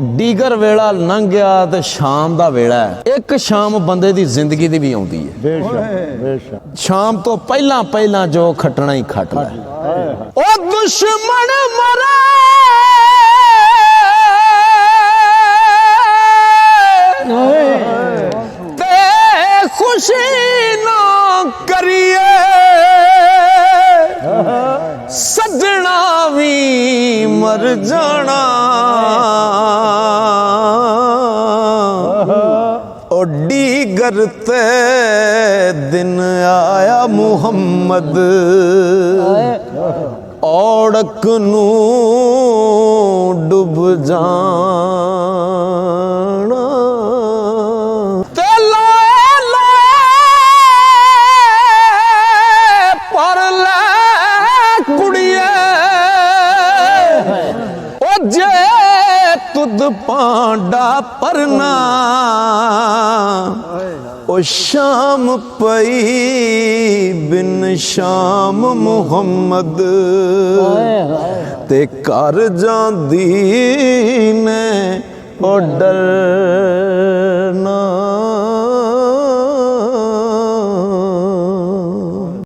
ਡੀਗਰ ਵੇਲਾ ਲੰਘ ਗਿਆ ਤੇ ਸ਼ਾਮ ਦਾ ਵੇਲਾ ਹੈ। ਇੱਕ ਸ਼ਾਮ ਬੰਦੇ ਦੀ ਜ਼ਿੰਦਗੀ ਦੀ ਵੀ ਆਉਂਦੀ ਹੈ। ਬੇਸ਼ੱਕ ਸ਼ਾਮ ਤੋਂ ਪਹਿਲਾਂ ਪਹਿਲਾਂ ਜੋ ਖੱਟਣਾ ਹੀ ਖੱਟ ਲੈ। ਉਹ ਦੁਸ਼ਮਣ ਮਰੇ ਤੇ ਖੁਸ਼ੀ ਨਾ ਕਰੀਏ, ਸੱਜਣਾ ਵੀ ਮਰ ਜਾਣਾ। ओ डीगर ते दिन आया मुहम्मद, औड़क नू डुब जाना। ते लाए लाए पर ले कुड़िए, ओ जे तुद पांडा परना। ओ शाम पई बिन शाम मुहम्मद ते कर जांदी ने ओ डर